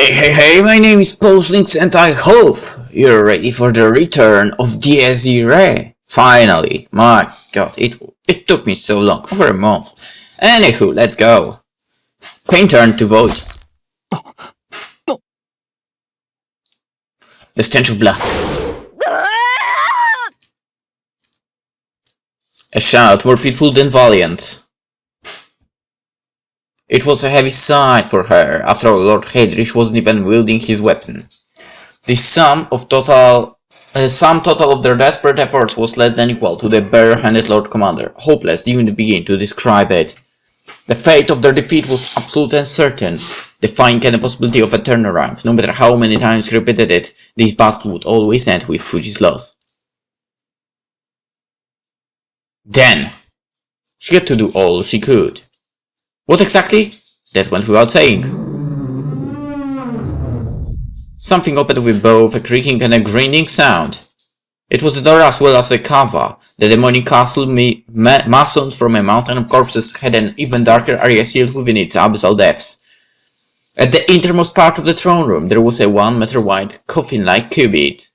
Hey, my name is PolishLynx and I hope you're ready for the return of the irae. Finally, my god, it took me so long, over a month. Anywho, let's go. Paint turn to voice. The stench of blood. A shout more pitiful than valiant. It was a heavy sight for her. After all, Lord Heydrich wasn't even wielding his weapon. The sum total of their desperate efforts was less than equal to the bare-handed Lord Commander. Hopeless to even begin to describe it. The fate of their defeat was absolute and certain, defying any possibility of a turnaround. No matter how many times he repeated it, this battle would always end with Fuji's loss. Then, she had to do all she could. What exactly? That went without saying. Something opened with both a creaking and a grinding sound. It was a door as well as a cava. The demonic castle masoned from a mountain of corpses had an even darker area sealed within its abyssal depths. At the innermost part of the throne room there was a 1 meter wide coffin-like cuboid.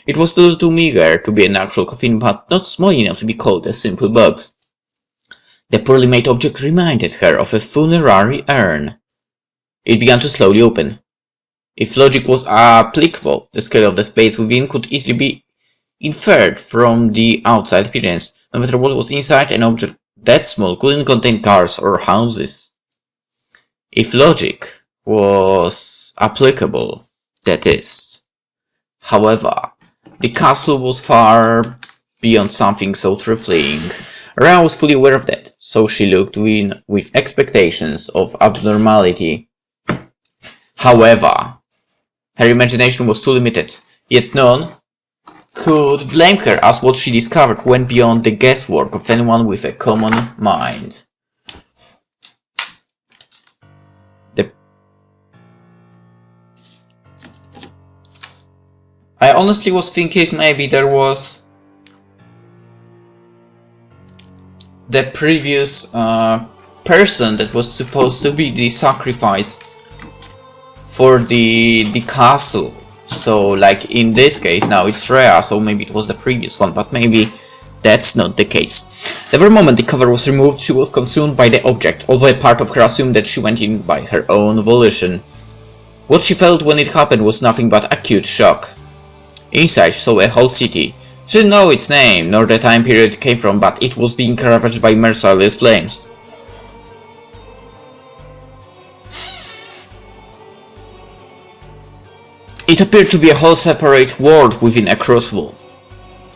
It was a little too meager to be an actual coffin, but not small enough to be called a simple box. The poorly made object reminded her of a funerary urn. It began to slowly open. If logic was applicable, the scale of the space within could easily be inferred from the outside appearance. No matter what was inside, an object that small couldn't contain cars or houses. If logic was applicable, that is. However, the castle was far beyond something so trifling. Ra was fully aware of that, so she looked in with expectations of abnormality. However, her imagination was too limited, yet none could blame her as what she discovered went beyond the guesswork of anyone with a common mind. I honestly was thinking maybe there was the previous person that was supposed to be the sacrifice for the castle. So like in this case now it's Rhea, so maybe it was the previous one, but maybe that's not the case. The very moment the cover was removed, she was consumed by the object, although a part of her assumed that she went in by her own volition. What she felt when it happened was nothing but acute shock. Inside she saw a whole city. She didn't know its name, nor the time period it came from, but it was being ravaged by merciless flames. It appeared to be a whole separate world within a crucible.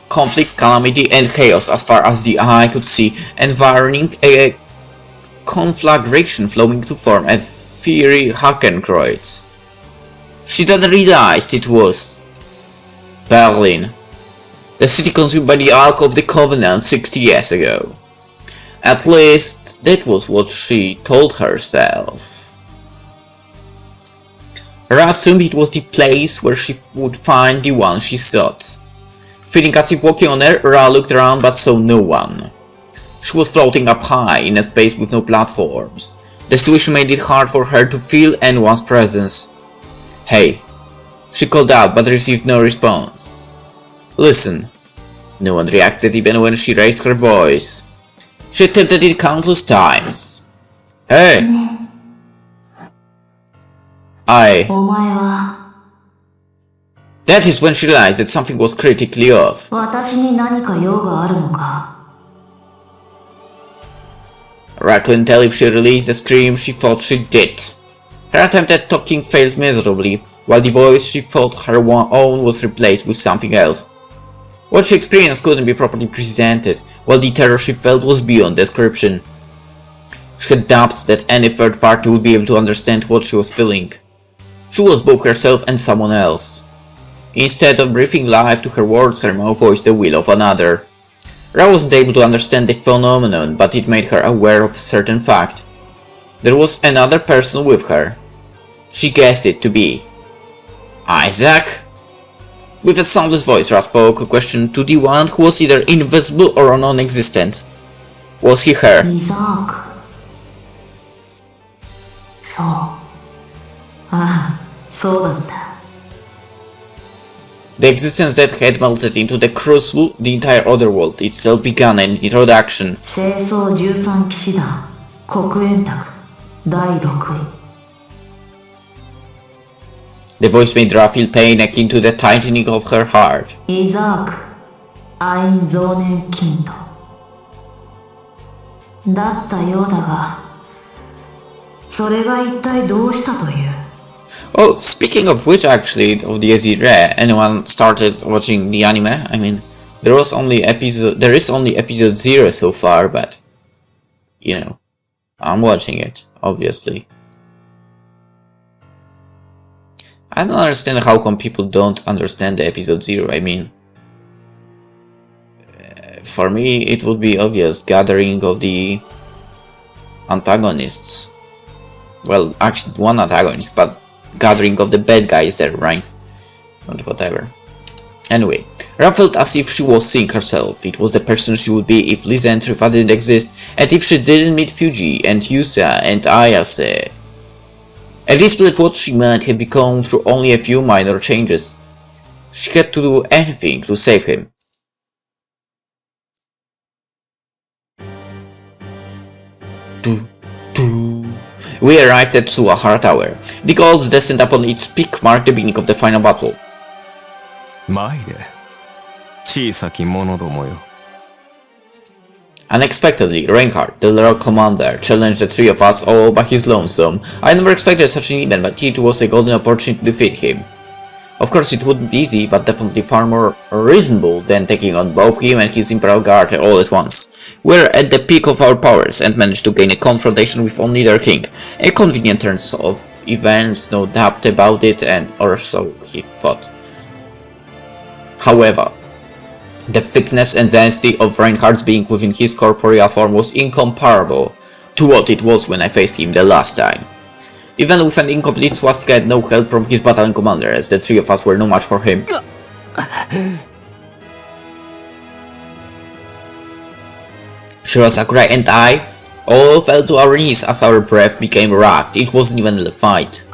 Conflict, calamity, and chaos as far as the eye could see, environing a conflagration flowing to form a fiery Hakenkreuz. She then realized it was Berlin. The city consumed by the Ark of the Covenant 60 years ago. At least, that was what she told herself. Ra assumed it was the place where she would find the one she sought. Feeling as if walking on air, Ra looked around but saw no one. She was floating up high in a space with no platforms. The situation made it hard for her to feel anyone's presence. "Hey," she called out but received no response. "Listen." No one reacted even when she raised her voice. She attempted it countless times. "Hey! That is when she realized that something was critically off. Ra couldn't tell if she released the scream she thought she did. Her attempt at talking failed miserably, while the voice she thought her own was replaced with something else. What she experienced couldn't be properly presented, while the terror she felt was beyond description. She had doubts that any third party would be able to understand what she was feeling. She was both herself and someone else. Instead of breathing life to her words, her mouth voiced the will of another. Ra wasn't able to understand the phenomenon, but it made her aware of a certain fact. There was another person with her. She guessed it to be Isaac? With a soundless voice, Ra spoke a question to the one who was either invisible or non-existent. Was he her? Isaac. そう。ああ、そうだった。The existence that had melted into the crucible, the entire other world itself began an introduction. 清掃13騎士団、黒煙卓、第6位。The voice made Ra feel pain akin to the tightening of her heart. イザーク、アイン増年キンド。だったようだが、それが一体どうしたという。Oh, speaking of which, actually, of the irae, anyone started watching the anime? I mean, there is only episode 0 so far, but, you know, I'm watching it, obviously. I don't understand how come people don't understand the episode 0, I mean, for me, it would be obvious, gathering of the antagonists. Well, actually, one antagonist, but gathering of the bad guys there, right? But whatever. Anyway, Ra felt as if she was seeing herself. It was the person she would be if Lisa and Trifa didn't exist, and if she didn't meet Fuji and Yusa and Ayase. At this point, what she might have become through only a few minor changes. She had to do anything to save him. We arrived at Suahara Tower. The gods descent upon its peak marked the beginning of the final battle. Unexpectedly, Reinhardt, the Lord Commander, challenged the three of us all by his lonesome. I never expected such an event, but it was a golden opportunity to defeat him. Of course, it wouldn't be easy, but definitely far more reasonable than taking on both him and his Imperial Guard all at once. We're at the peak of our powers and managed to gain a confrontation with only their king. A convenient turn of events, no doubt about it, or so he thought. However, the thickness and density of Reinhardt's being within his corporeal form was incomparable to what it was when I faced him the last time. Even with an incomplete swastika and no help from his battalion commander, as the three of us were no match for him. Shiro Sakurai and I all fell to our knees as our breath became racked. It wasn't even a fight.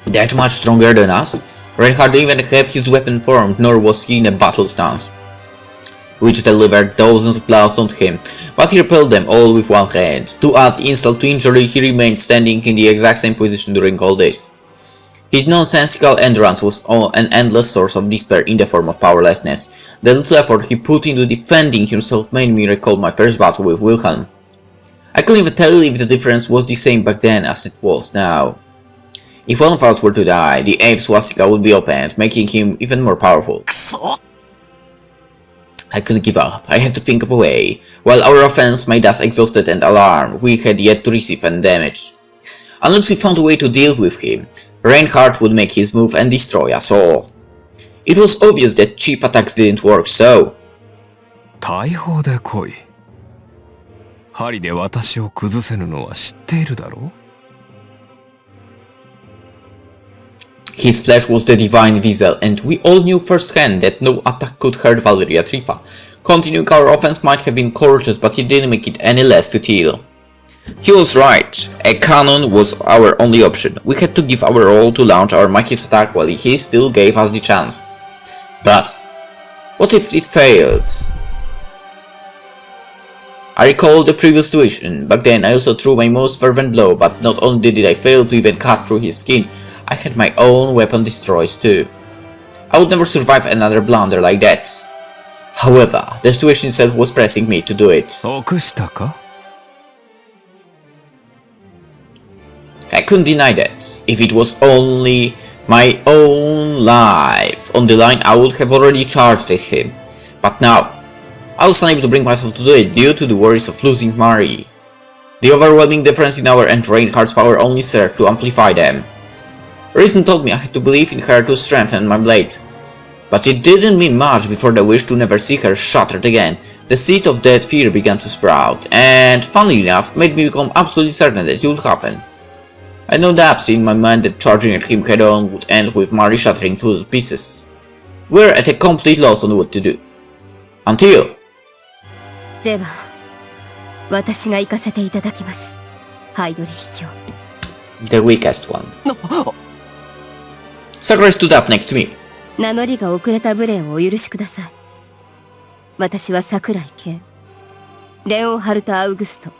That much stronger than us? Reinhardt didn't even have his weapon formed, nor was he in a battle stance, which delivered dozens of blows on him, but he repelled them all with one hand. To add insult to injury, he remained standing in the exact same position during all this. His nonsensical endurance was an endless source of despair in the form of powerlessness. The little effort he put into defending himself made me recall my first battle with Wilhelm. I couldn't even tell if the difference was the same back then as it was now. If one of us were to die, the 8th swastika would be opened, making him even more powerful. I couldn't give up. I had to think of a way. While our offense made us exhausted and alarmed, we had yet to receive any damage. Unless we found a way to deal with him, Reinhardt would make his move and destroy us all. It was obvious that cheap attacks didn't work, so... His flesh was the divine vessel, and we all knew firsthand that no attack could hurt Valeria Trifa. Continuing our offense might have been courageous, but it didn't make it any less futile. He was right. A cannon was our only option. We had to give our all to launch our mightiest attack while he still gave us the chance. But what if it failed? I recall the previous situation. Back then I also threw my most fervent blow, but not only did I fail to even cut through his skin, I had my own weapon destroyed too. I would never survive another blunder like that. However, the situation itself was pressing me to do it. I couldn't deny that. If it was only my own life on the line, I would have already charged at him. But now, I was unable to bring myself to do it due to the worries of losing Marie. The overwhelming difference in our and Reinhardt's power only served to amplify them. Reason told me I had to believe in her to strengthen my blade. But it didn't mean much before the wish to never see her shattered again. The seed of that fear began to sprout, and, funnily enough, made me become absolutely certain that it would happen. I had no doubts in my mind that charging at him head-on would end with Marie shattering to pieces. We were at a complete loss on what to do. Until... 私が行かせていただきます。ハイドリヒ卿。The weakest one. Sakurai stood up next to me. 名乗りが遅れた無礼をお許しください。私は桜井圭、レオンハルト・アウグスト、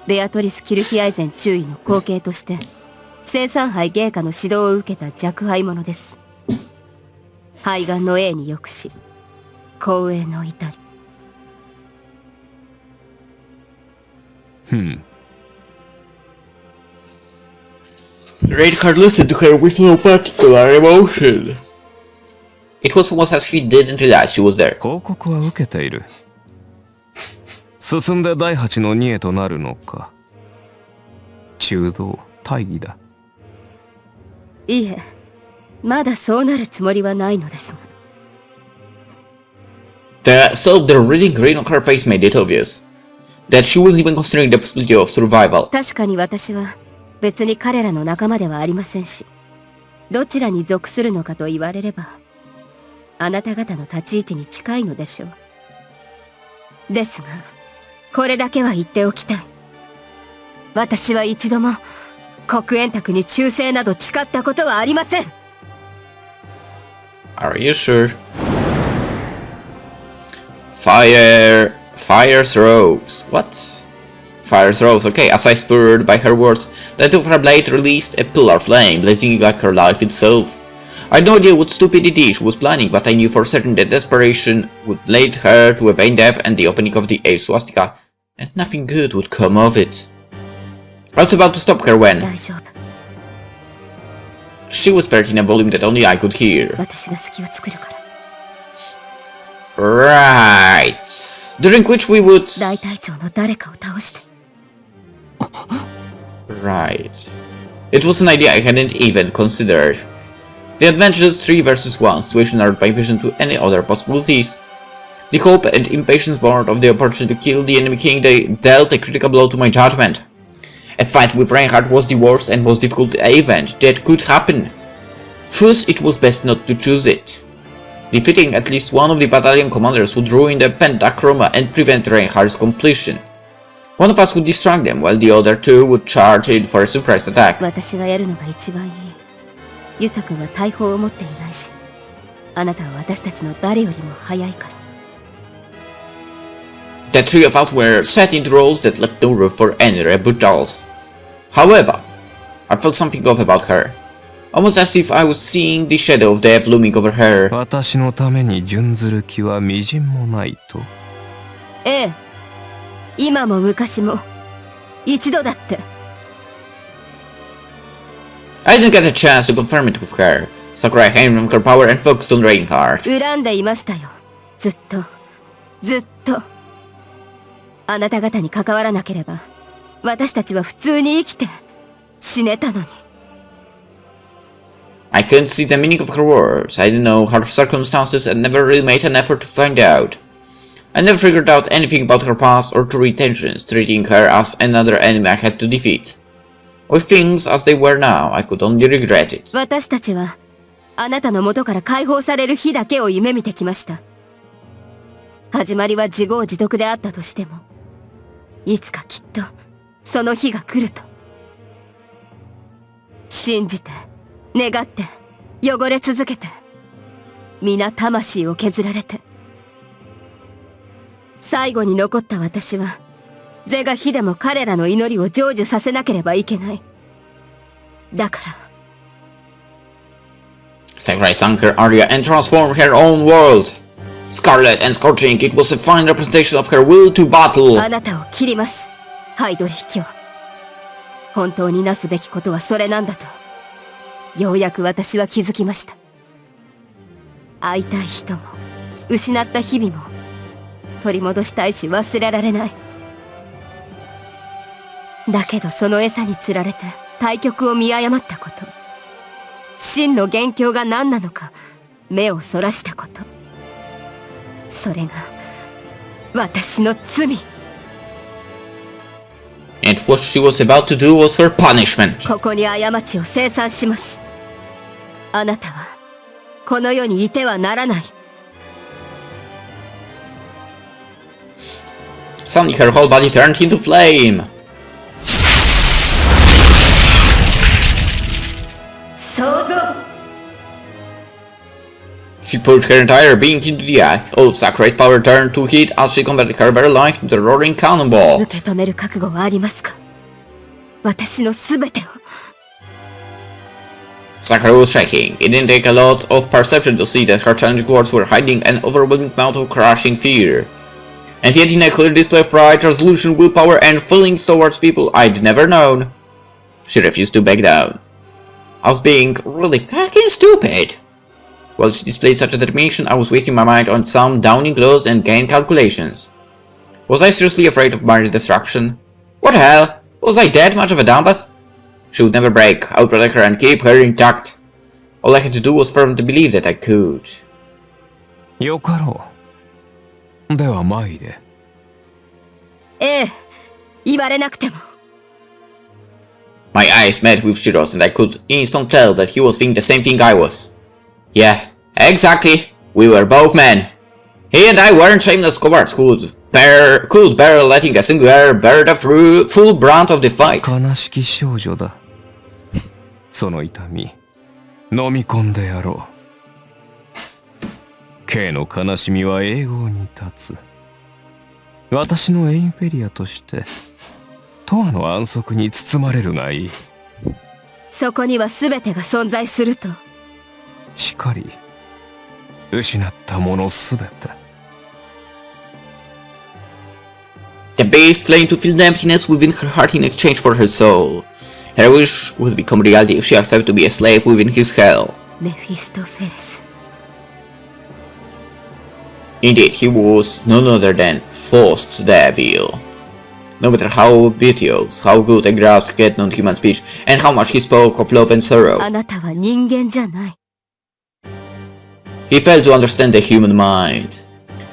ベアトリス・キルヒアイゼン中尉の後継として生産杯芸家の指導を受けた若輩者です。肺がんの栄に良くし、光栄の至り。Reinhardt listened to her with no particular emotion. It was almost as if he didn't realize she was there. 広告は受けている。進んで第8の2へとなるのか。中道大義だ。いえ、まだそうなるつもりはないのですが。The reading grin on her face made it obvious that she was even considering the possibility of survival. 確かに私は別に彼らの仲間ではありませんし、どちらに属するのかと言われれば、あなた方の立ち位置に近いのでしょう。ですが、これだけは言っておきたい。私は一度も黒煙卓に忠誠など誓ったことはありません。Are you sure? Fire throws. What? Fire throws. Okay, as I spurred by her words, the tip of her blade released a pillar of flame, blazing like her life itself. I had no idea what stupidity she was planning, but I knew for certain that desperation would lead her to a vain death and the opening of the age swastika, and nothing good would come of it. I was about to stop her when she whispered in a volume that only I could hear. Right. During which we would... Right. It was an idea I hadn't even considered. The advantageous 3 versus 1 situation narrowed my vision to any other possibilities. The hope and impatience born of the opportunity to kill the enemy king dealt a critical blow to my judgment. A fight with Reinhardt was the worst and most difficult event that could happen. First, it was best not to choose it. Defeating at least one of the battalion commanders would ruin the Pentachroma and prevent Reinhardt's completion. One of us would distract them, while the other 2 would charge in for a surprise attack. ユサ君は大砲を持っていないし、あなたは私たちの誰よりも早いから。The 3 of us were set into roles that left no room for any rebuttals. However, I felt something off about her, almost as if I was seeing the shadow of death looming over her. 私のために準ずる気はみじんもないと。ええ、今も昔も一度だって。I didn't get a chance to confirm it with her. Sakurai handed her power and focused on Reinhardt. 恨んでいましたよ。ずっと。あなた方に関わらなければ、私たちは普通に生きて死ねたのに。I couldn't see the meaning of her words. I didn't know her circumstances and never really made an effort to find out. I never figured out anything about her past or true intentions, treating her as another enemy I had to defeat. With things as they were now, I could only regret it. 私たちはあなたの元から解放される日だけを夢見てきました。始まりは自業自得であったとしても、いつかきっとその日が来ると信じて願って汚れ続けて、皆魂を削られて、最後に残った私は是が非でも彼らの祈りを成就させなければいけない。だから。Sakurai sank her aria and transformed her own world. Scarlet and scorching, it was a fine representation of her will to battle. あなたを切ります、ハイドリヒ卿。本当になすべきことはそれなんだと、ようやく私は気づきました。会いたい人も失った日々も取り戻したいし忘れられない。だけどその餌に釣られて対局を見誤ったこと、真の元凶が何なのか目をそらしたこと、それが私の罪。 And what she was about to do was her punishment. ここに過ちを清算します。あなたはこの世にいてはならない。Suddenly her whole body turned into flame. She poured her entire being into the act. All of Sakurai's power turned to heat as she converted her very life into the roaring cannonball. 受け止める覚悟はありますか？私のすべてを。Sakurai was shaking. It didn't take a lot of perception to see that her challenging words were hiding an overwhelming amount of crushing fear. And yet in a clear display of pride, resolution, willpower, and feelings towards people I'd never known, she refused to back down. I was being really fucking stupid. While she displayed such a determination, I was wasting my mind on some downing blows and gain calculations. Was I seriously afraid of Mari's destruction? What the hell? Was I that much of a dumbass? She would never break. I would protect her and keep her intact. All I had to do was firmly believe that I could. よかろう。では参れ。ええ、言われなくても。My eyes met with Shiro's and I could instantly tell that he was thinking the same thing I was. Yeah, exactly. We were both men. He and I weren't shameless cowards who could bear letting a single error bear the full brunt of the fight. 悲しき少女だ。その痛み、飲み込んでやろう。K の悲しみは永劫に立つ。私のエインペリアとして、永遠の安息に包まれるがいい。そこには全てが存在すると。しかり、失ったものすべて。The beast claimed to feel the emptiness within her heart in exchange for her soul. Her wish would become reality if she accepted to be a slave within his hell. メフィストフェレス。Indeed, he was none other than Faust's devil. No matter how beauteous, how good and grasped get non-human speech, and how much he spoke of love and sorrow, あなたは人間じゃない。he failed to understand the human mind.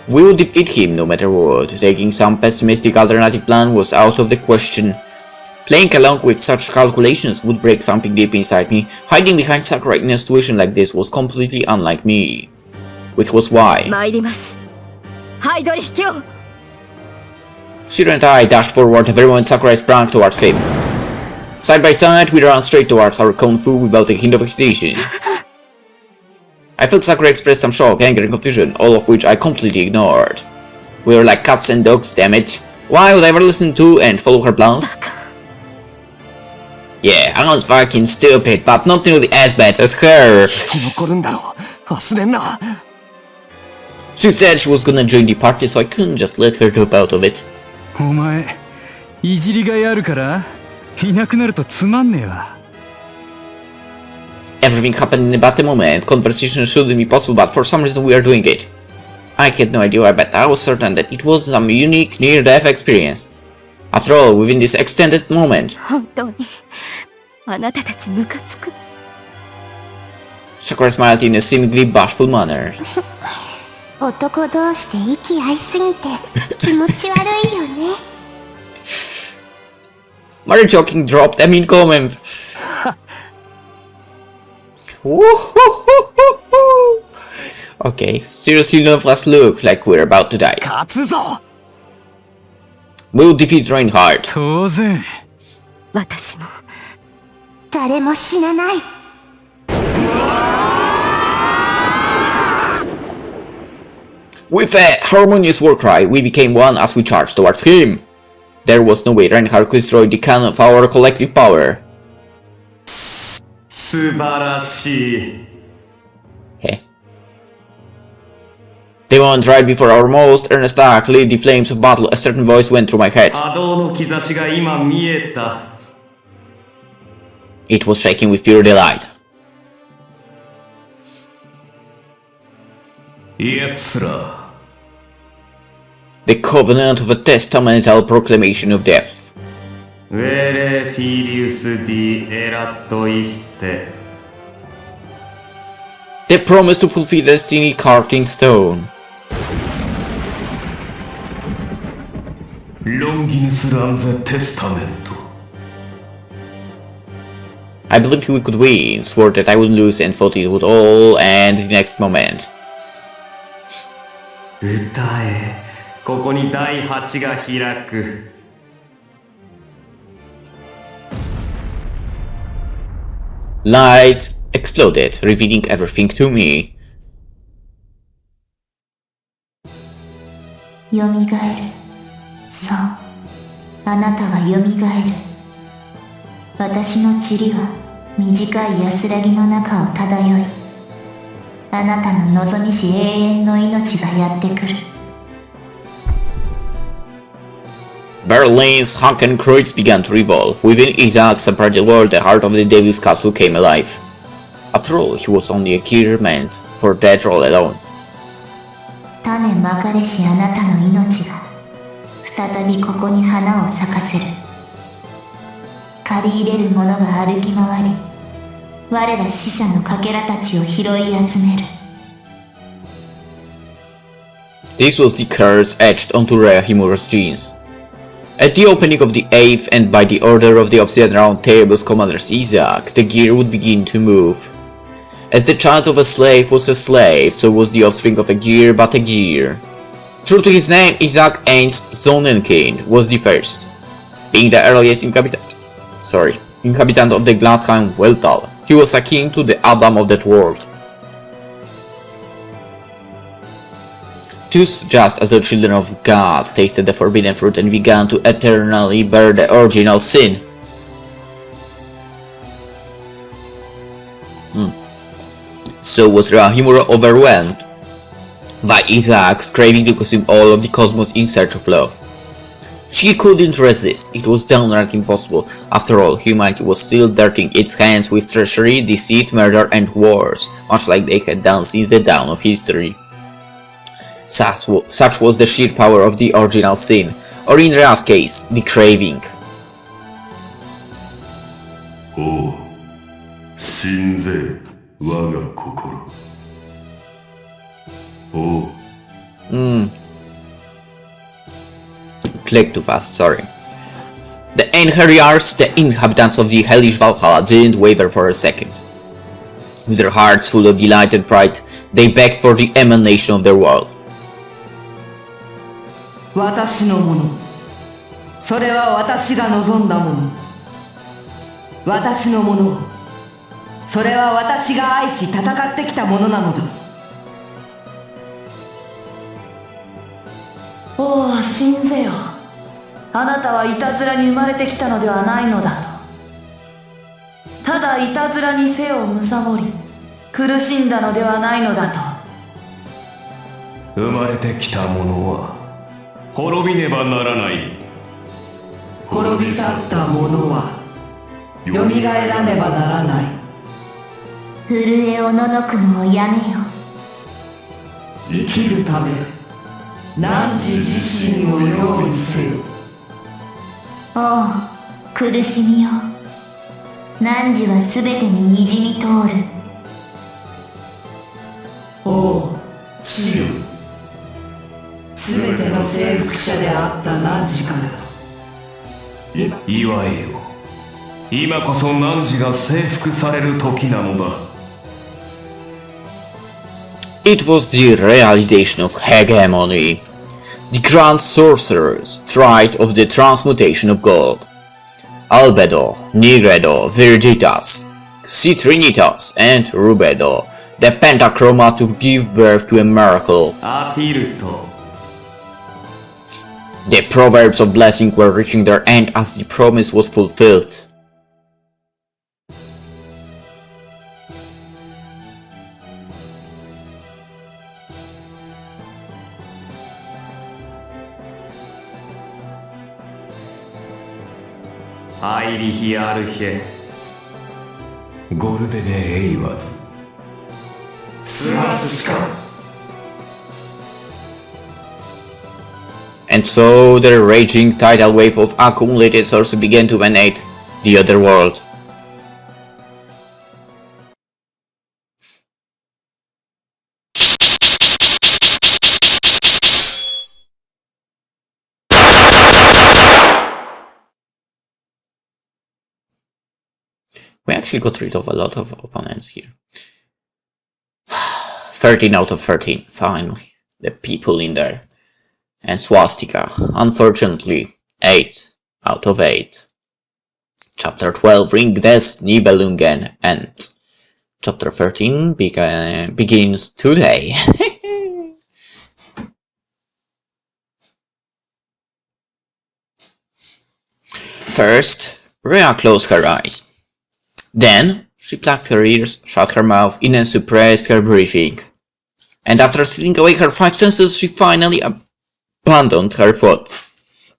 We would defeat him no matter what. Taking some pessimistic alternative plan was out of the question. Playing along with such calculations would break something deep inside me. Hiding behind Sakurai in a situation like this was completely unlike me. Which was why 参ります。ハイドリヒキョ。 Shiro and I dashed forward every moment Sakurai sprang towards him. Side by side, we ran straight towards our kung fu without a hint of hesitation. I felt Sakurai express some shock, anger, and confusion, all of which I completely ignored. We were like cats and dogs, damn it. Why would I ever listen to and follow her plans? Yeah, I was fucking stupid, but not nearly as bad as her. 残るんだろう。忘れんな。She said she was gonna join the party, so I couldn't just let her drop out of it. お前、いじりがいあるからいなくなるとつまんねえわ。Everything happened in about a moment. Conversation shouldn't be possible, but for some reason we are doing it. I had no idea why, but I was certain that it was some unique near-death experience. After all, within this extended moment, 本当にあなたたちムカつく。 Sakura smiled in a seemingly bashful manner. 男同士で息合いすぎて気持ち悪いよね。Mary joking dropped a mean comment. Okay, seriously none of us look like we're about to die. 勝つぞ。 We'll defeat Reinhardt. 当然。私も。誰も死なない。With a harmonious war cry, we became one as we charged towards him. There was no way Reinhardt could destroy the cannon of our collective power. 素晴らしい。 Heh. The moment right before our most earnest attack lit the flames of battle, a certain voice went through my head. 波動の兆しが今見えた。 It was shaking with pure delight. 奴ら。 The covenant of a testamental proclamation of death. ウェレフィリウス・ディ・エラット・イステ。 The promise to fulfill destiny carved in stone. ロンギヌス・ランゼ・テスタメント。 I believed we could win, swore that I would lose, and thought it would all end the next moment. 歌え、ここに第8が開く。Light exploded, revealing everything to me. よみがえる。そう。あなたはよみがえる。私の塵は短い安らぎの中を漂い、あなたの望みし永遠の命がやってくる。Berlin's Hakenkreuz began to revolve. Within Isaac's separated world, the heart of the devil's castle came alive. After all, he was only a gear meant for that role alone. 種まかれしあなたの命が再びここに花を咲かせる。借り入れる者が歩き回り、我ら死者のかけらたちを拾い集める。This was the curse etched onto Hegemory's genes. At the opening of the 8th and by the order of the Obsidian Round Table's commander Isaac, the gear would begin to move. As the child of a slave was a slave, so was the offspring of a gear but a gear. True to his name, Isaac Ains Sonnenkind was the first. Being the earliest inhabitant of the Gladsheim Weltal, he was akin to the Adam of that world. Thus, just as the children of God tasted the forbidden fruit and began to eternally bear the original sin. So was Hegemony overwhelmed by Isaac's craving to consume all of the cosmos in search of love. She couldn't resist. It was downright impossible. After all, humanity was still dirtying its hands with treachery, deceit, murder, and wars, much like they had done since the dawn of history. Such was the sheer power of the original sin, or in Ra's case, the craving. Oh, 信ぜ我が心。Oh. Click too fast, sorry. The Einherjars, the inhabitants of the hellish Valhalla, didn't waver for a second. With their hearts full of delight and pride, they begged for the emanation of their world. 私のもの、それは私が望んだもの。私のもの、それは私が愛し戦ってきたものなのだ。おお、信ぜよ。あなたはいたずらに生まれてきたのではないのだと。ただいたずらに背をむさぼり、苦しんだのではないのだと。生まれてきたものは滅びねばならない。滅び去ったものはよみがえらねばならない。震えおののくのをやめよ。生きるため汝自身を用意せよ。おう、苦しみよ。汝はすべてににじみ通る。おう、主よ。すべての征服者であった汝から。祝えよ。今こそ汝が征服される時なのだ。It was the realization of Hegemony. The Grand Sorcerer's tried of the transmutation of gold. Albedo, Nigredo, Virgitas, Citrinitas, and Rubedo, the Pentachroma to give birth to a miracle. アティルト。The proverbs of blessing were reaching their end as the promise was fulfilled. Airihi Arhe ゴルデネ・エイワズスマスしか。And so the raging tidal wave of accumulated sources began to emanate the other world. We actually got rid of a lot of opponents here. 13 out of 13, finally. The people in there. and swastika. Unfortunately, 8 out of 8. Chapter 12, Ring des Nibelungen, and Chapter 13 begins today. First, Rhea closed her eyes. Then, she plucked her ears, shut her mouth in and suppressed her breathing. And after sealing away her 5 senses, she finally abandoned her thoughts.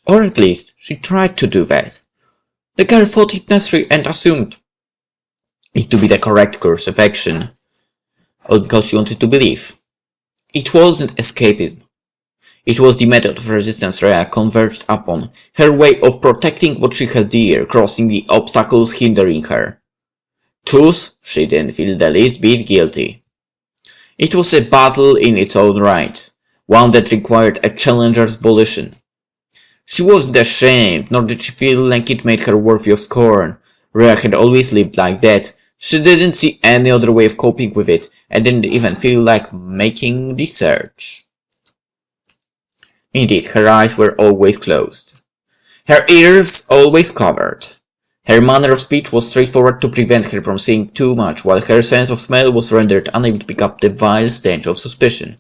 Or at least, she tried to do that. The girl thought it necessary and assumed it to be the correct course of action, all because she wanted to believe. It wasn't escapism. It was the method of resistance Rhea converged upon, her way of protecting what she held dear, crossing the obstacles hindering her. Thus, she didn't feel the least bit guilty. It was a battle in its own right, one that required a challenger's volition. She wasn't ashamed, nor did she feel like it made her worthy of scorn. Rhea had always lived like that. She didn't see any other way of coping with it, and didn't even feel like making the search. Indeed, her eyes were always closed. Her ears always covered. Her manner of speech was straightforward to prevent her from saying too much, while her sense of smell was rendered unable to pick up the vile stench of suspicion.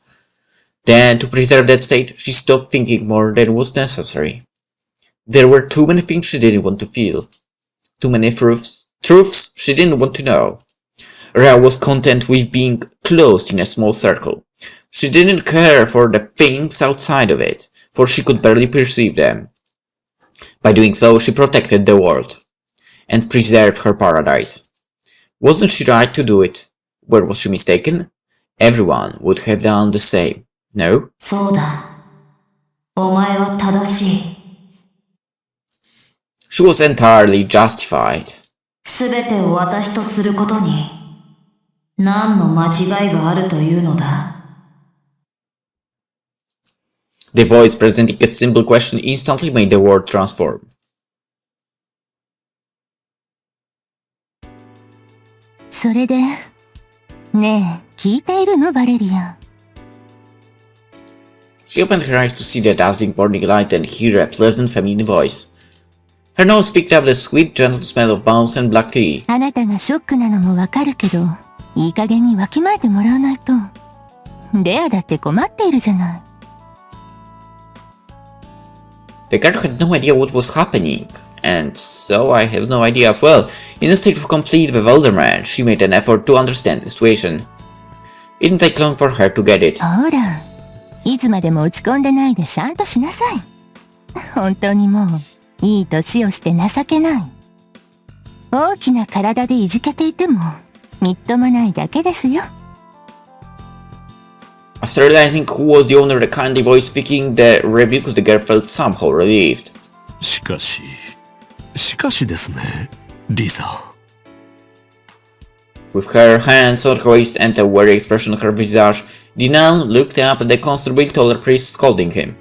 Then, to preserve that state, she stopped thinking more than was necessary. There were too many things she didn't want to feel. Too many truths she didn't want to know. Rhea was content with being closed in a small circle. She didn't care for the things outside of it, for she could barely perceive them. By doing so, she protected the world, and preserved her paradise. Wasn't she right to do it? Where was she mistaken? Everyone would have done the same, no? そうだ。お前は正しい。She was entirely justified. すべてを私とすることに、何の間違いがあるというのだ。The voice presenting a simple question instantly made the world transform. それで、ねえ、聞いているのバレリア。She opened her eyes to see the dazzling morning light and hear a pleasant feminine voice. Her nose picked up the sweet, gentle smell of bounce and black tea. あなたがショックなのもわかるけど、いい加減にわきまえてもらわないと。レアだって困っているじゃない。The girl had no idea what was happening, and so I have no idea as well. In a state of complete bewilderment, she made an effort to understand the situation. It didn't take long for her to get it. ほら、いつまでも落ち込んでないでシャンとしなさい。本当にもう、いい年をして情けない。大きな体でいじけていても、みっともないだけですよ。After realizing who was the owner of the kindly voice speaking the rebukes, the girl felt somehow relieved. しかしですね、リサ。With her hands on her waist and a weary expression on her visage, the nun looked up at the considerably taller priest scolding him.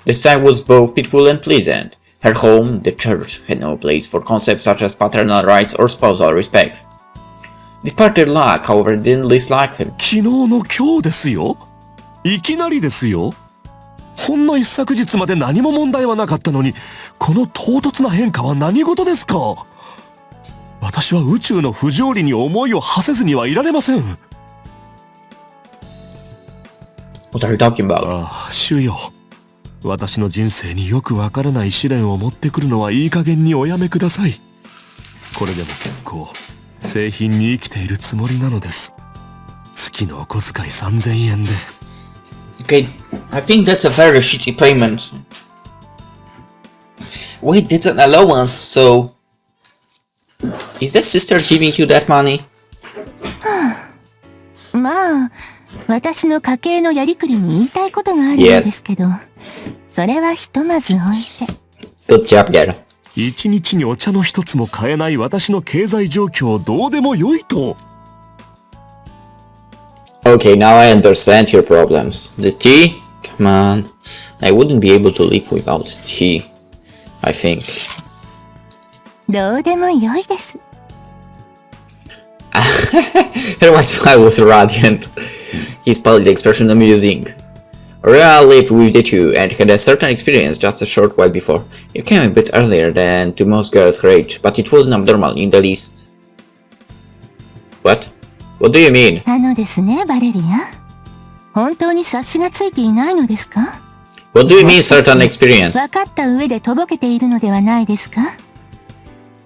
The sight was both pitiful and pleasant. Her home, the church, had no place for concepts such as paternal rights or spousal respect. Despite their lack, however, they didn't least like him. 昨日の今日ですよ。いきなりですよ。ほんの一昨日まで何も問題はなかったのに、この唐突な変化は何事ですか。私は宇宙の不条理に思いを馳せずにはいられません。What are you talking about? ああ、主よ。私の人生によくわからない試練を持ってくるのはいい加減におやめください。これでも結構製品に生きているつもりなのです。月のお小遣い3000円で。Okay, I think that's a very shitty payment. Wait, that's an allowance, so... Is the sister giving you that money? まあ、私の家計のやりくりに言いたいことがあるんですけど、それはひとまず置いて。Good job, girl. 一日にお茶の一つも買えない私の経済状況をどうでもよいと。Okay, now I understand your problems. The tea? Come on. I wouldn't be able to live without tea, I think. どうでもよいです。Her white smile was radiant. His pallid expression amusing. Rhea lived with the two and had a certain experience just a short while before. It came a bit earlier than to most girls her age, but it wasn't abnormal in the least. What? What do you mean? ですね、バレリア。本当に察しがついていないのですか？ What do you mean certain experience? 分かった上でとぼけているのではないですか？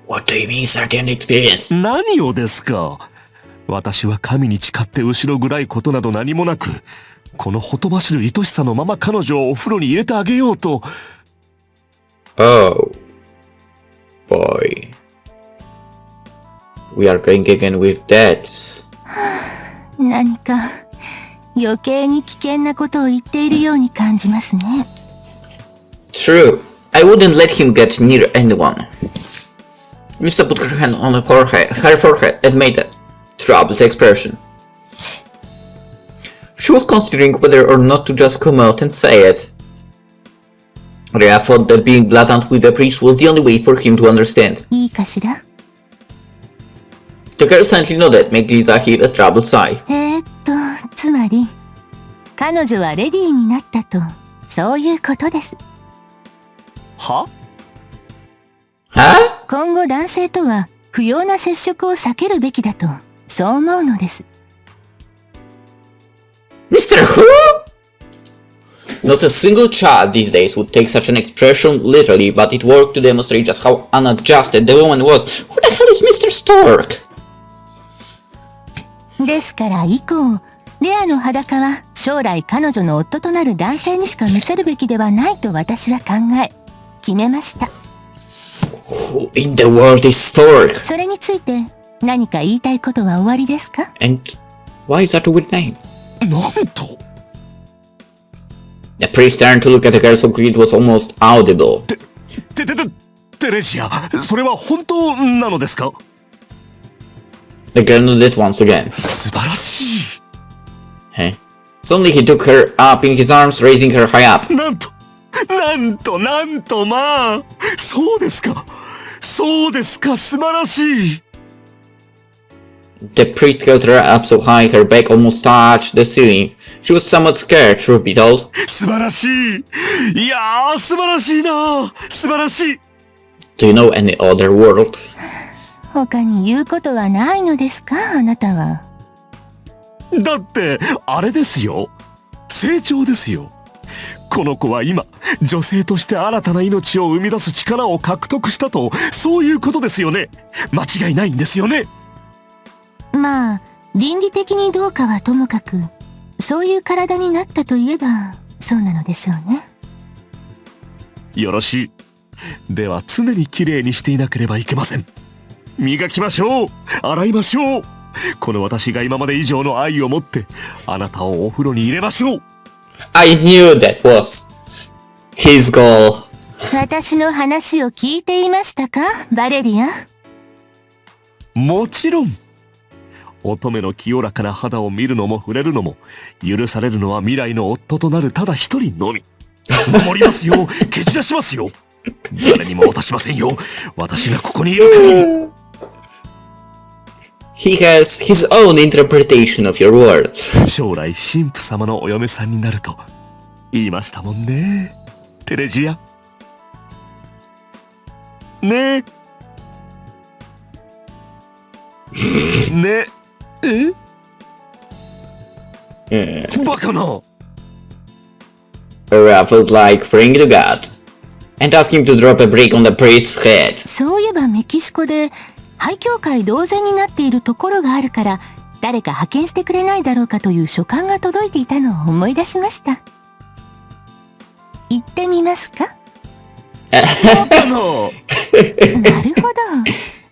What do you mean certain experience? 何をですか。私は神に誓って後ろ暗いことなど何もなく、このほとばしる愛しさのまま彼女をお風呂に入れてあげようと。Oh. Boy. We are going again with that. 何か余計に危険なことを言っているように感じますね。True. I wouldn't let him get near anyone. Mista put her hand on her forehead and made a troubled expression. She was considering whether or not to just come out and say it. Rhea thought that being blatant with the priest was the only way for him to understand. いいかしら？ The girl silently nodded, making Lisa heave a troubled sigh. つまり彼女はレディーになったと、そういうことです。は？Huh? 今後男性とは不要な接触を避けるべきだと、そう思うのです。Mr. Who? Not a single child these days would take such an expression literally, but it worked to demonstrate just how unadjusted the woman was. Who the hell is Mr. Stork? ですから以降、レアの裸は将来彼女の夫となる男性にしか見せるべきではないと私は考え、決めました。Who in the world is Stork? それについて何か言いたいことは終わりですか？ And why is that a weird name? なんと。The priest turned to look at the girl so quickly it was almost audible. テレジア、それは本当なのですか？ The girl nodded once again. 素晴らしい。Huh? Suddenly he took her up in his arms, raising her high up. なんとまあ。そうですか、素晴らしい。The priest held her up so high her back almost touched the ceiling. She was somewhat scared, truth be told. 素晴らしい。いやー、素晴らしいな。素晴らしい。Do you know any other world? 他に言うことはないのですか、あなたは。だってあれですよ、成長ですよ。この子は今女性として新たな命を生み出す力を獲得したと、そういうことですよね。間違いないんですよね。まあ倫理的にどうかはともかく、そういう体になったといえばそうなのでしょうね。よろしい。では常にきれいにしていなければいけません。磨きましょう。洗いましょう。この私が今まで以上の愛を持ってあなたをお風呂に入れましょう。 I knew that was his goal. 私の話を聞いていましたか、バレリア？もちろん。乙女の清らかな肌を見るのも触れるのも許されるのは未来の夫となるただ一人のみ。守りますよ。蹴散らしますよ。誰にも渡しませんよ。私がここにいる限り。He has his own interpretation of your words. 将来神父様のお嫁さんになると言いましたもんね、テレジア。ねえバカな。 Aura felt like praying to God and asked him to drop a brick on the priest's head. そういえばメキシコで廃教会同然になっているところがあるから、誰か派遣してくれないだろうかという書簡が届いていたのを思い出しました。行ってみますか？バカな。なるほ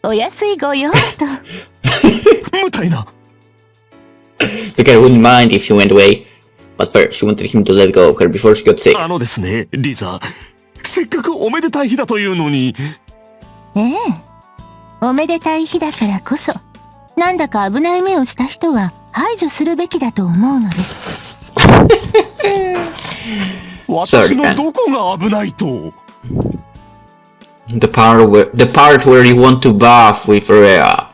ど、お安いご用と。無体な。 The girl wouldn't mind if he went away, but first she wanted him to let go of her before she got sick. ですね、リザ。せっかくおめでたい日だというのに。ええ、おめでたい日だからこそ、なんだか危ない目をした人は排除するべきだと思うのです。私のどこが危ないと？ The part where you want to bath with Rhea.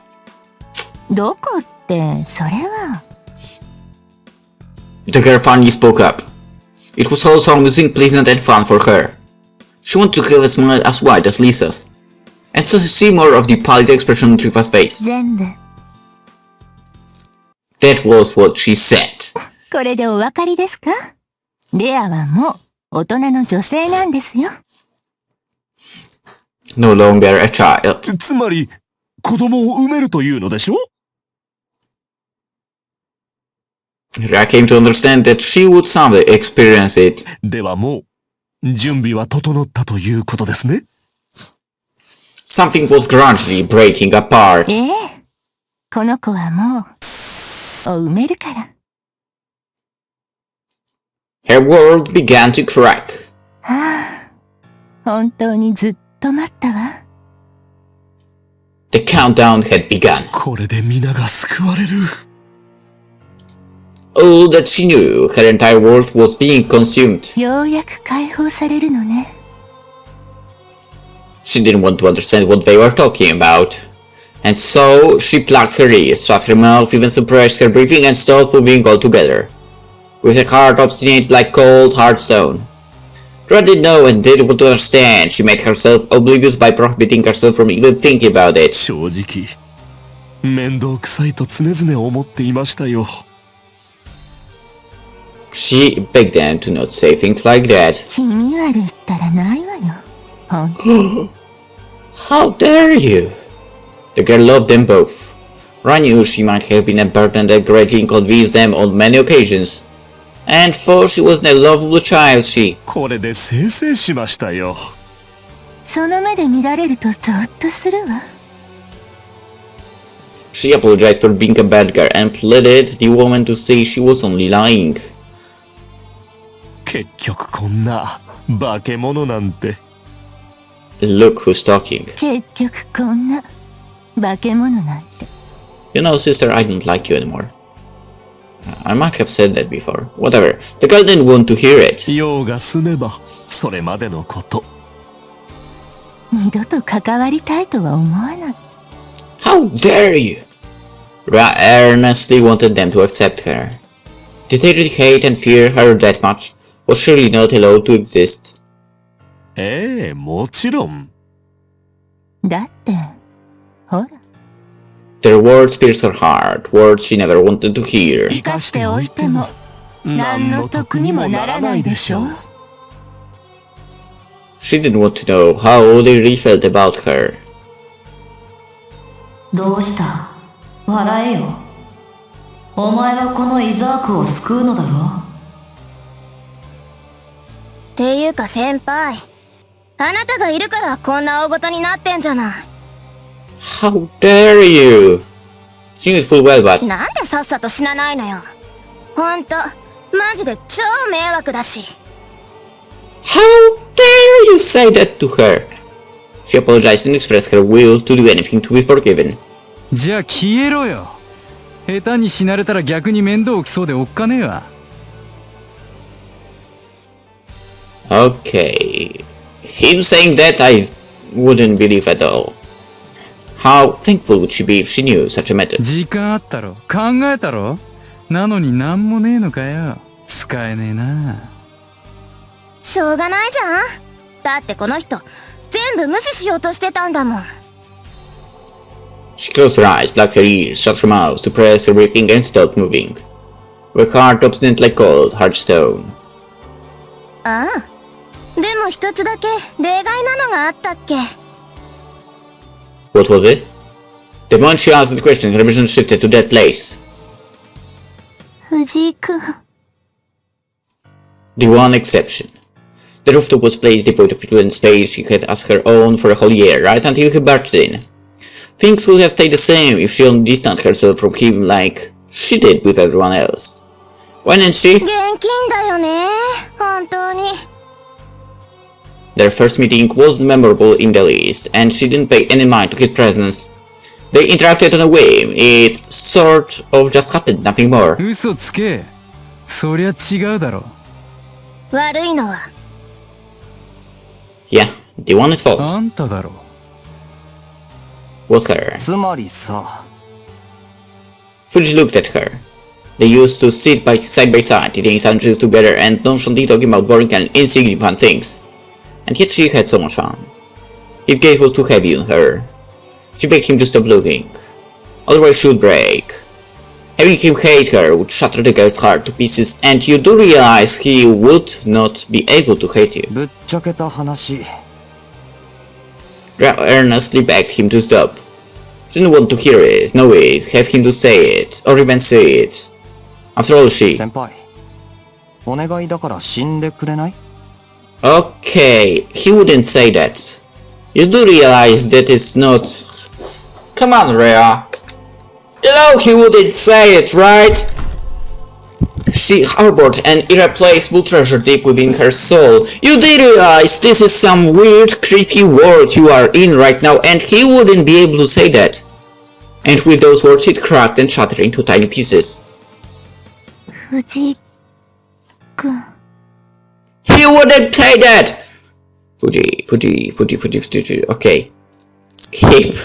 どこって、それは。The girl finally spoke up. It was also amusing, pleasant, and fun for her. She wanted to have a smile as wide as Lisa's, and so see more of the pallid expression on Trifa's face. 全部 That was what she said. これでお分かりですか？レアはもう大人の女性なんですよ。 No longer a child. つまり、子供を産めるというのでしょ？ I came to understand that she would someday experience it. ではもう、準備は整ったということですね。 Something was gradually breaking apart. ええ、この子はもう、産めるから。 Her world began to crack. はあ、本当にずっと待ったわ。 The countdown had begun. これで皆が救われる。 All that she knew, her entire world was being consumed. ようやく解放されるのね。 She didn't want to understand what they were talking about. And so, she plugged her ears, shut her mouth, even suppressed her breathing and stopped moving altogether. With a heart obstinate like cold, hard stone. Dra didn't know and didn't want to understand. She made herself oblivious by prohibiting herself from even thinking about it. 正直、面倒くさいと常々思っていましたよ。 She begged them to not say things like that. 気味悪いったらないわよ。ほんと。 How dare you? The girl loved them both. Ra knew she might have been a burden that greatly inconvenienced them on many occasions. And for she was a lovable child, she... これで清々しましたよ。その目で見られるとゾッとするわ。 She apologized for being a bad girl and pleaded the woman to say she was only lying. 結局こんな化け物なんて。 Look who's talking. 結局こんな化け物なんて。 You know, sister, I don't like you anymore. I might have said that before. Whatever. The girl didn't want to hear it. 用が済めばそれまでのこと。二度と関わりたいとは思わない。 How dare you? Ra earnestly wanted them to accept her. Did they really hate and fear her that much? Was she really not allowed to exist? ええ、もちろん。だって、ほら。 Their words pierced her heart, words she never wanted to hear. 生かしておいても何の得にもならないでしょう。 She didn't want to know how they really felt about her. どうした？笑えよ。お前はこのイザークを救うのだろ。っていうか先輩、あなたがいるからこんな大ごとになってんじゃない。 How dare you? She knew it full well, but... なんでさっさと死なないのよ。ほんと、マジで超迷惑だし。 How dare you say that to her? She apologized and expressed her will to do anything to be forgiven. じゃあ消えろよ。下手に死なれたら逆に面倒きそうでおっかねえわ。Okay. Him saying that I wouldn't believe at all. How thankful would she be if she knew such a method? 時間あったろ、考えたろ。なのになんもねえのかよ。使えねえな。しょうがないじゃん。だってこの人、全部無視しようとしてたんだもん。She closed her eyes, blocked her ears, shut her mouth, suppressed her breathing and stopped moving. Her heart obstinate like cold, hard stone. ああ。でも一つだけ例外なのがあったっけ。 What was it? The moment she answered the question, her vision shifted to that place. 藤井君。 The one exception. The rooftop was placed devoid of people and space she had as her own for a whole year, right until he barged in. Things would have stayed the same if she only distanced herself from him like she did with everyone else. Why didn't she? 現金だよね。本当に。 Their first meeting wasn't memorable in the least, and she didn't pay any mind to his presence. They interacted on a whim. It sort of just happened, nothing more. 嘘つけ。そりゃ違うだろ。悪いのは。Yeah, the one at fault あんただろ。 was her. つまりさ、 Fuji looked at her. They used to sit side by side, eating sandwiches together and nonchalantly talking about boring and insignificant things. And yet she had so much fun. His gaze was too heavy on her. She begged him to stop looking. Otherwise she would break. Having him hate her would shatter the girl's heart to pieces, and you do realize he would not be able to hate you. ぶっちゃけた話 Ra earnestly begged him to stop. She didn't want to hear it, know it, have him to say it, or even say it. After all, she... 先輩お願いだから死んでくれない Okay, he wouldn't say that. You do realize that it's not... Come on, Rhea. You know he wouldn't say it, right? She harbored an irreplaceable treasure deep within her soul. You do realize this is some weird, creepy world you are in right now, and he wouldn't be able to say that. And with those words it cracked and shattered into tiny pieces. 藤井君 He wouldn't say that! Fuji. Okay. Skip.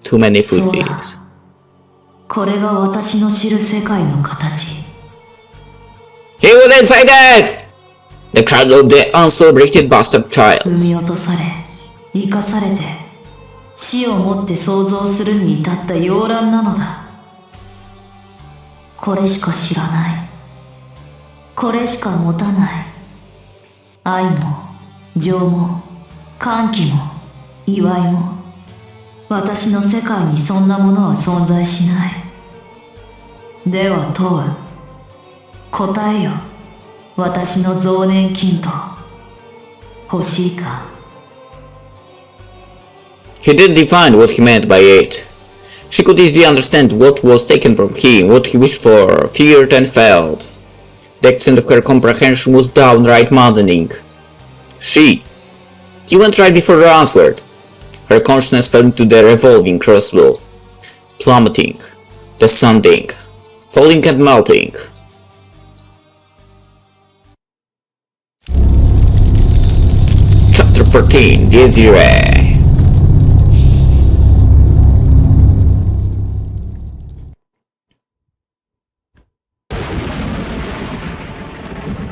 Too many そうだ Fujis. これが私の知る世界の形 He wouldn't say that! The cry of the uncelebrated bastard 踏 child. み落とされ生かされて死をもって想像するに至った洋乱なのだこれしか知らないこれしか持たない愛も情も歓喜も祝いも私の世界にそんなものは存在しないでは問う答えよ私の増年金と欲しいか He didn't define what he meant by it. She could easily understand what was taken from him, what he wished for, feared and felt. The extent of her comprehension was downright maddening. He went right before her answered. Her consciousness fell into the revolving crossbow, plummeting, descending, falling and melting. Chapter 14, the Irae.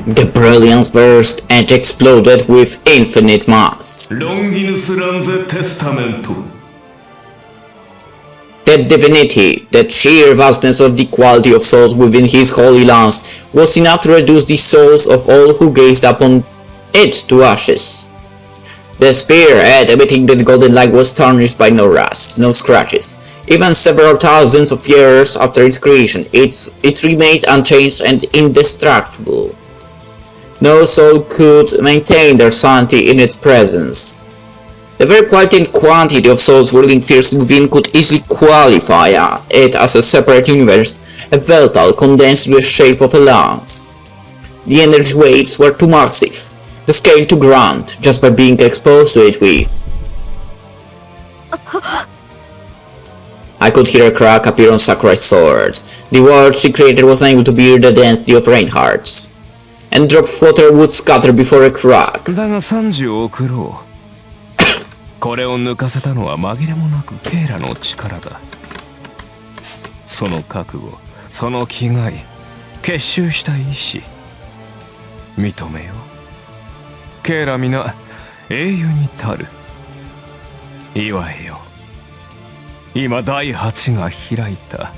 The brilliance burst and exploded with infinite mass. Longinus Ranze Testament. That divinity, that sheer vastness of the quality of souls within his holy lance, was enough to reduce the souls of all who gazed upon it to ashes. The spearhead emitting the golden light was tarnished by no rust, no scratches. Even several thousands of years after its creation, it remained unchanged and indestructible. No soul could maintain their sanity in its presence. The very quality and quantity of souls whirling fiercely within could easily qualify it as a separate universe, a volatile condensed to the shape of a lance. The energy waves were too massive, the scale too grand, just by being exposed to it with. I could hear a crack appear on Sakurai's sword. The world she created was unable to bear the density of Reinhardt's. And drop of water would scatter before a crack. だが30を送ろう。これを抜かせたのは紛れもなくケイラの力だ。その覚悟、その気概、結集した意志。認めよう。ケイラ皆英雄に足る。祝えよ。今第8が開いた。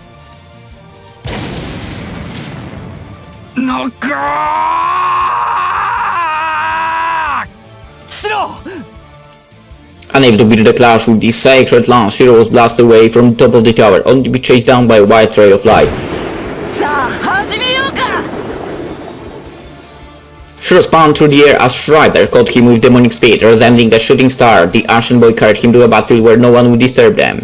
Unable to beat the clash with the sacred lance, Shiro was blasted away from the top of the tower, only to be chased down by a white ray of light. Shiro spun through the air as Schreiber caught him with demonic speed, resembling a shooting star. The ancient boy carried him to a battlefield where no one would disturb them.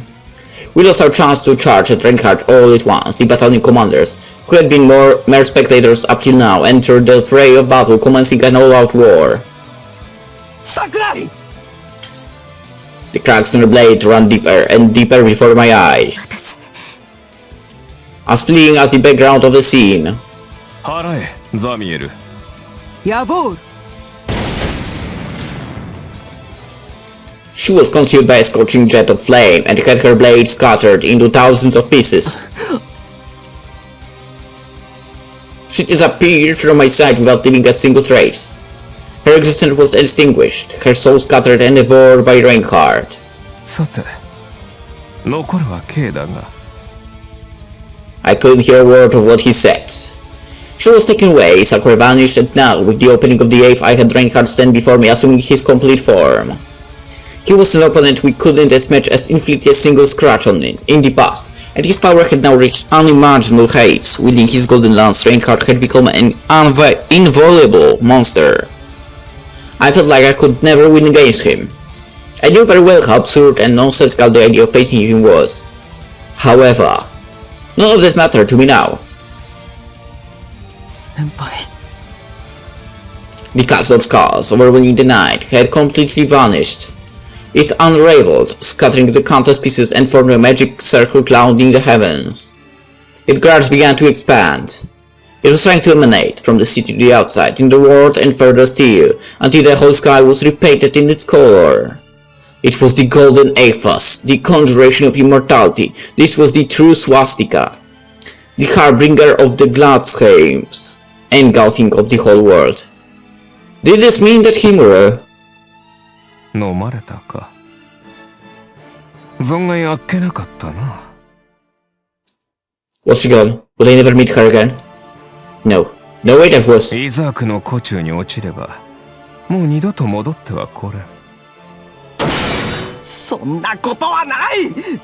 We lost our chance to charge at Reinhardt all at once. The battalion commanders, who had been mere spectators up till now, entered the fray of battle, commencing an all-out war. Sakurai! The cracks in the blade ran deeper and deeper before my eyes, as fleeing as the background of the scene. 払え、ザミエル。やぼう She was consumed by a scorching jet of flame and had her blade scattered into thousands of pieces. She disappeared from my sight without leaving a single trace. Her existence was extinguished, her soul scattered and devoured by Reinhardt. さて、残るは K だが。I couldn't hear a word of what he said. She was taken away, Sakura vanished, and now, with the opening of the 8th, I had Reinhardt stand before me, assuming his complete form. He was an opponent we couldn't as much as inflict a single scratch on in the past, and his power had now reached unimaginable heights. Wielding his golden lance, Reinhardt had become an inviolable monster. I felt like I could never win against him. I knew very well how absurd and nonsensical the idea of facing him was. However, none of that mattered to me now. 先輩。 The castle of skulls, overwhelming the night, had completely vanished. It unraveled, scattering the countless pieces and formed a magic circle clouding the heavens. Its guards began to expand. It was trying to emanate from the city to the outside, in the world and further still, until the whole sky was repainted in its color. It was the golden Aphos, the conjuration of immortality. This was the true swastika, the harbinger of the glad schemes, engulfing of the whole world. Did this mean that Himura 飲まれたか。存外あっけなかったな。was she gone? Would I never meet her again? No. No way that was. イザークの湖中に落ちれば、もう二度と戻ってはこれん。そんなことはない。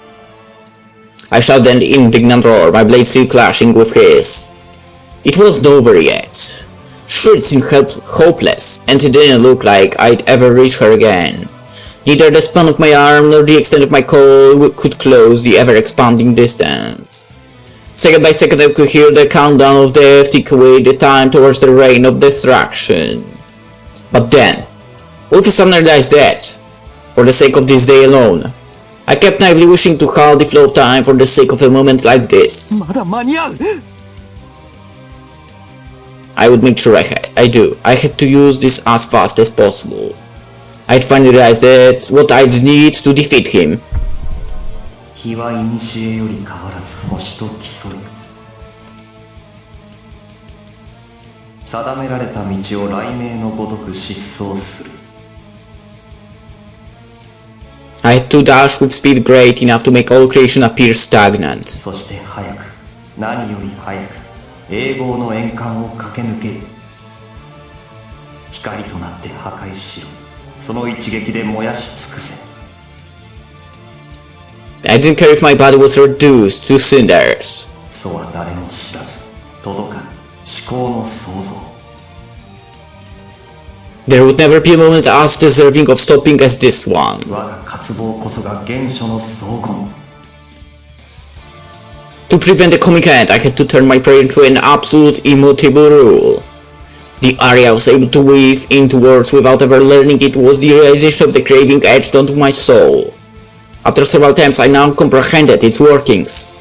I shouted an indignant roar, my blade still clashing with his. It wasn't over yet. Sure, it seemed hopeless, and it didn't look like I'd ever reach her again. Neither the span of my arm nor the extent of my coil could close the ever-expanding distance. Second by second I could hear the countdown of death tick away the time towards the reign of destruction. But then, all of a sudden I realized that, for the sake of this day alone, I kept naively wishing to halt the flow of time for the sake of a moment like this. まだ間に合う。 I would make sure I had to use this as fast as possible. I'd finally realized that what I'd need to defeat him. 日は古より変わらず星と競い。定められた道を雷鳴のごとく疾走する。 I had to dash with speed great enough to make all creation appear stagnant. そして早く、何より早く。 永劫の円環を駆け抜ける。光となって破壊しろ。その一撃で燃やし尽くせ。I didn't care if my body was reduced to cinders. そうは誰も知らず、届かぬ思考の創造。There would never be a moment as deserving of stopping as this one. 我が渇望こそが原初の荘厳。 To prevent the coming end, I had to turn my prayer into an absolute immutable rule. The area I was able to weave into words without ever learning it was the realization of the craving etched onto my soul. After several attempts, I now comprehended its workings.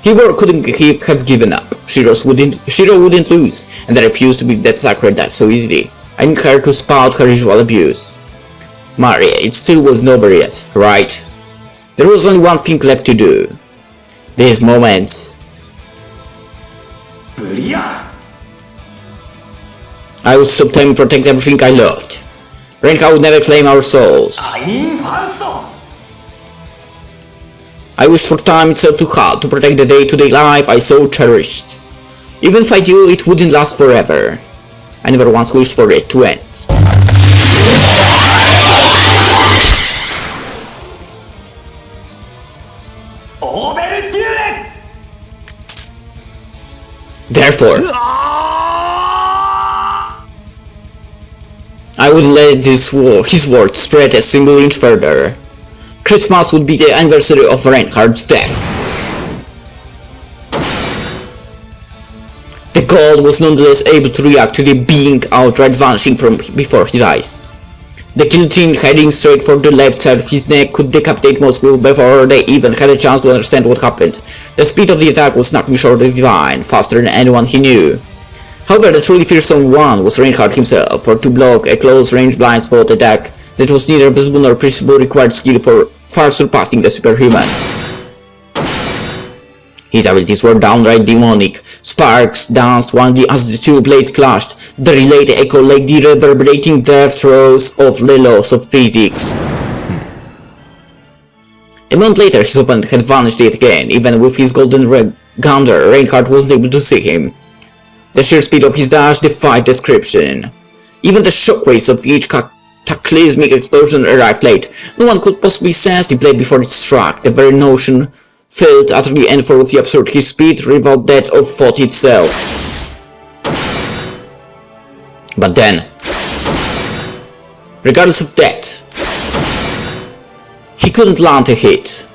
Hibor couldn't have given up. Shiro wouldn't lose, and I refused to be that sacred that so easily. I need her to spout her usual abuse. Maria, it still wasn't over yet, right? There was only one thing left to do. This moment. I would stop time and protect everything I loved. Renka would never claim our souls. I wished for time itself to halt, to protect the day-to-day life I so cherished. Even if I knew it wouldn't last forever. I never once wished for it to end. Therefore, I wouldn't let his word spread a single inch further. Christmas would be the anniversary of Reinhardt's death. The god was nonetheless able to react to the being outright vanishing from before his eyes. The guillotine heading straight for the left side of his neck could decapitate most people before they even had a chance to understand what happened. The speed of the attack was nothing short of divine, faster than anyone he knew. However, the truly fearsome one was Reinhardt himself, for to block a close-range blind spot attack that was neither visible nor perceivable required skill far surpassing the superhuman. His abilities were downright demonic. Sparks danced wildly as the two blades clashed. The relay echoed like the reverberating death throes of the laws of physics. A month later, his opponent had vanished yet again. Even with his golden gander, Reinhardt was able to see him. The sheer speed of his dash defied description. Even the shockwaves of each cataclysmic explosion arrived late. No one could possibly sense the blade before it struck. The very notion failed utterly, and for the absurd, his speed rivaled that of thought itself. But then, regardless of that, he couldn't land a hit.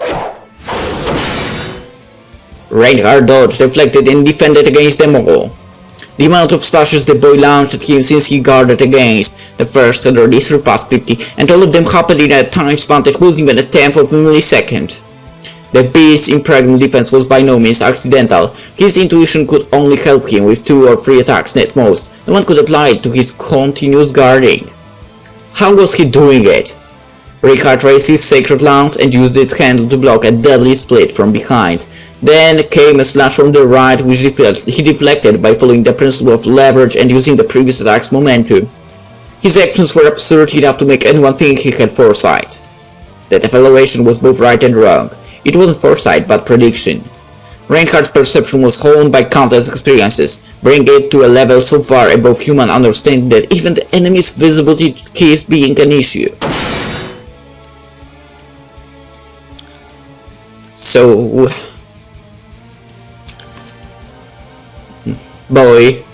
Reinhardt dodged, deflected, and defended against them all. The amount of slashes the boy launched at him since he guarded against the first had already surpassed 50, and all of them happened in a time span that wasn't even a tenth of a millisecond. The beast's impregnable defense was by no means accidental. His intuition could only help him with 2 or 3 attacks at most. No one could apply it to his continuous guarding. How was he doing it? Reinhardt raised his sacred lance and used its handle to block a deadly split from behind. Then came a slash from the right, which he deflected by following the principle of leverage and using the previous attack's momentum. His actions were absurd enough to make anyone think he had foresight. That evaluation was both right and wrong. It wasn't foresight, but prediction. Reinhardt's perception was honed by countless experiences, bringing it to a level so far above human understanding that even the enemy's visibility ceased being an issue. So, boy,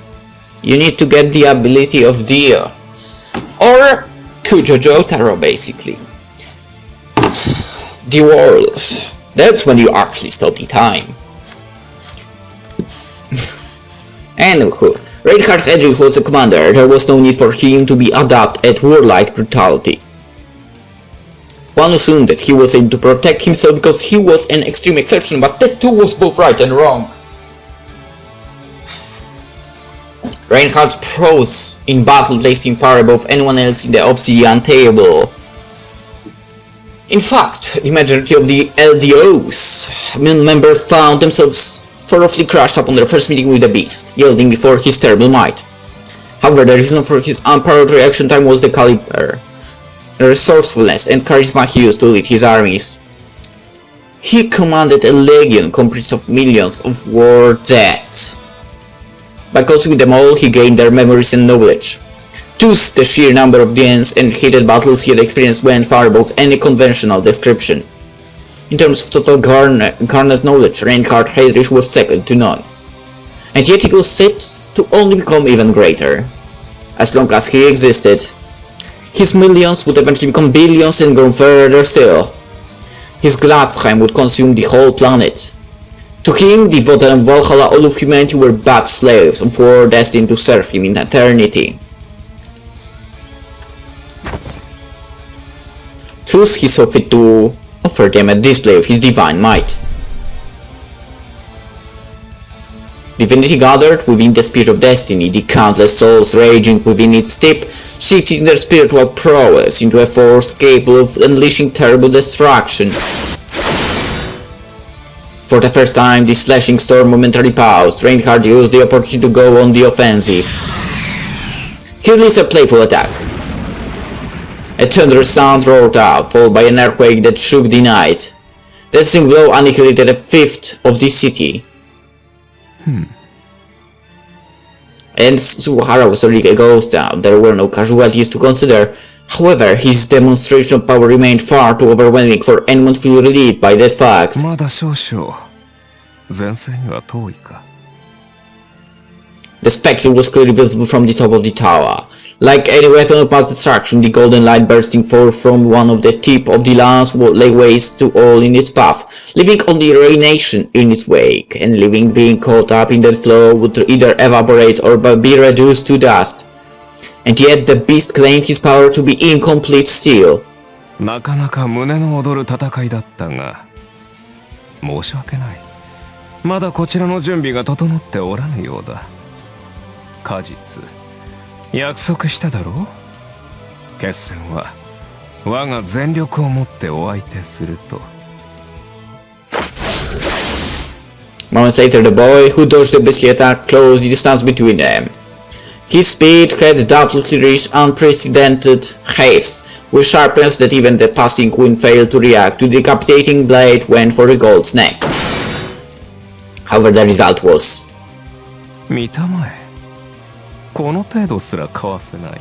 you need to get the ability of Dio, or Kujo Jotaro, basically. The world. That's when you actually stop the time. Anywho, Reinhardt Hedrich was a commander. There was no need for him to be adept at warlike brutality. One assumed that he was able to protect himself because he was an extreme exception, but that too was both right and wrong. Reinhardt's prowess in battle placed him far above anyone else in the obsidian table. In fact, the majority of the LDO's members found themselves thoroughly crushed upon their first meeting with the beast, yielding before his terrible might. However, the reason for his unparalleled reaction time was the caliber, the resourcefulness, and charisma he used to lead his armies. He commanded a legion comprised of millions of war dead. By consuming them all, he gained their memories and knowledge. Thus, the sheer number of dense and heated battles he had experienced went far above any conventional description. In terms of total garnered knowledge, Reinhardt Heydrich was second to none. And yet it was set to only become even greater. As long as he existed, his millions would eventually become billions and grow further still. His Gladsheim would consume the whole planet. To him, the Votan and Valhalla, all of humanity were bad slaves of war destined to serve him in eternity. Thus, he saw fit to offer them a display of his divine might. Divinity gathered within the spirit of destiny, the countless souls raging within its tip, shifting their spiritual prowess into a force capable of unleashing terrible destruction. For the first time, the slashing storm momentarily paused. Reinhardt used the opportunity to go on the offensive. He released a playful attack. A thunderous sound roared out, followed by an earthquake that shook the night. That single blow annihilated a fifth of the city. And Suhara was already a ghost town. There were no casualties to consider. However, his demonstration of power remained far too overwhelming for anyone to feel relieved by that fact. The spectre was clearly visible from the top of the tower. Like any weapon of mass destruction, the golden light bursting forth from one of the tip of the lance lay waste to all in its path, leaving only ruination in its wake, and living being caught up in that flow would either evaporate or be reduced to dust. And yet the beast claimed his power to be incomplete still. なかなか胸の躍る戦いだったが、申し訳ない。まだこちらの準備が整っておらぬようだ。果実、約束しただろう？決戦は我が全力をもってお相手すると。Moments later, the boy who dodged the beastly attack closed the distance between them. His speed had doubtlessly reached unprecedented heights, with sharpness that even the passing wind failed to react to. The decapitating blade went for the gold's neck. However, the result was... 見たまえ。この程度すらかわせない。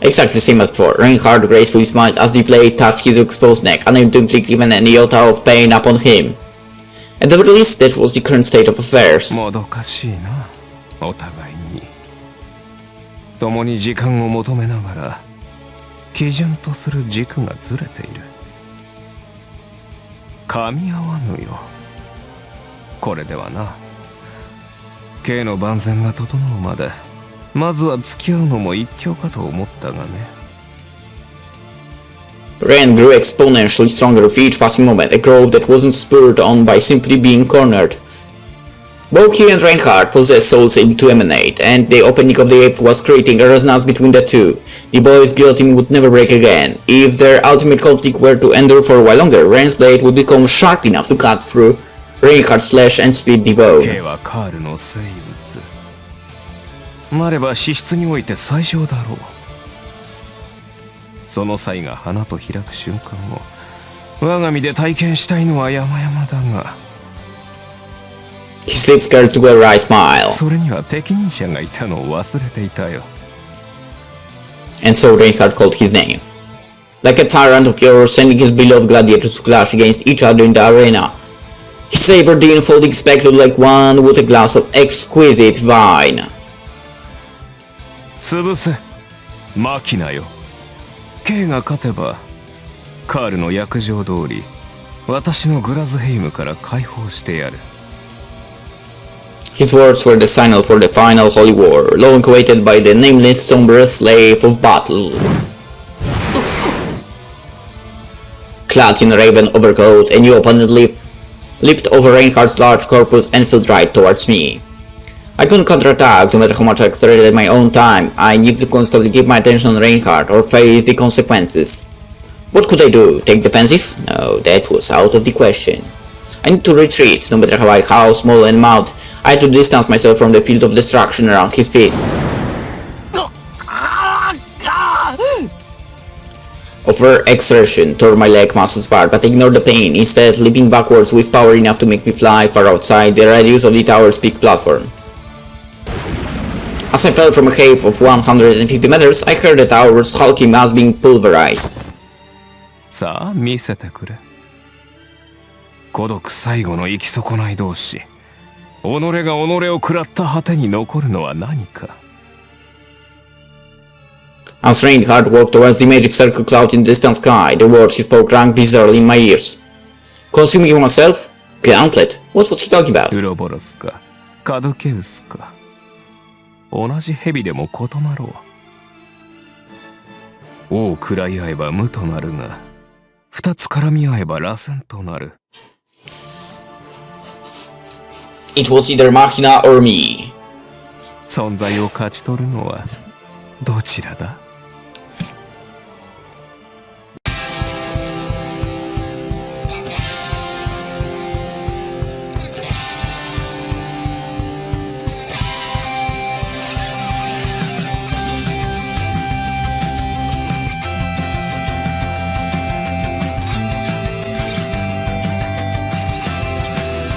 exactly the same as before. Reinhardt gracefully smiled as the blade touched his exposed neck, unable to inflict even an iota of pain upon him. At the very least, that was the current state of affairs. もどかしいな、お互いに。共に時間を求めながら、基準とする軸がずれている。噛み合わぬよ。これではな。K の万全が整うまで、まずは付き合うのも一興かと思ったがね。Ren grew exponentially stronger with each passing moment, a growth that wasn't spurred on by simply being cornered. Both he and Reinhardt possessed souls able to emanate, and the opening of the Eve was creating a resonance between the two. The boy's guillotine would never break again. If their ultimate conflict were to endure for a while longer, Ren's blade would become sharp enough to cut through Reinhardt's flesh and split the bone. K はカールの生物。なれば資質において最上だろう。その際が花と開く瞬間を我が身で体験したいのは山々だが。His lips curled to a wry smile. それには適任者がいたのを忘れていたよ。And so Reinhardt called his name. Like a tyrant of yore, sending his beloved gladiators to clash against each other in the arena. He savored the unfolding spectacle like one with a glass of exquisite wine. 潰せ、マキナよ。K が勝てば、カールの約定通り、私のグラズヘイムから解放してやる。His words were the signal for the final holy war, long awaited by the nameless somber slave of battle. Clad in a raven overcoat, a new opponent leaped over Reinhardt's large corpus and flew right towards me. I couldn't counterattack, no matter how much I accelerated my own time. I needed to constantly keep my attention on Reinhardt or face the consequences. What could I do? Take defensive? No, that was out of the question. I need to retreat, no matter how small and mild. I had to distance myself from the field of destruction around his fist. Overexertion tore my leg muscles apart, but I ignored the pain, instead leaping backwards with power enough to make me fly far outside the radius of the tower's peak platform. As I fell from a height of 150 meters, I heard the tower's hulking mass being pulverized. さあ、見せてくれ。孤独最後の行き損ない同士。己が己を食らった果てに残るのは何か。As Reinhardt walked towards the magic circle cloud in the distant sky, the words he spoke rang bizarrely in my ears. Consuming myself? Gauntlet? What was he talking about? ウロボロスか、カドケウスか。同じ蛇でも異なろう。王を食らい合えば無となるが、二つ絡み合えば螺旋となる。It was either Machina or me. 存在を勝ち取るのはどちらだ？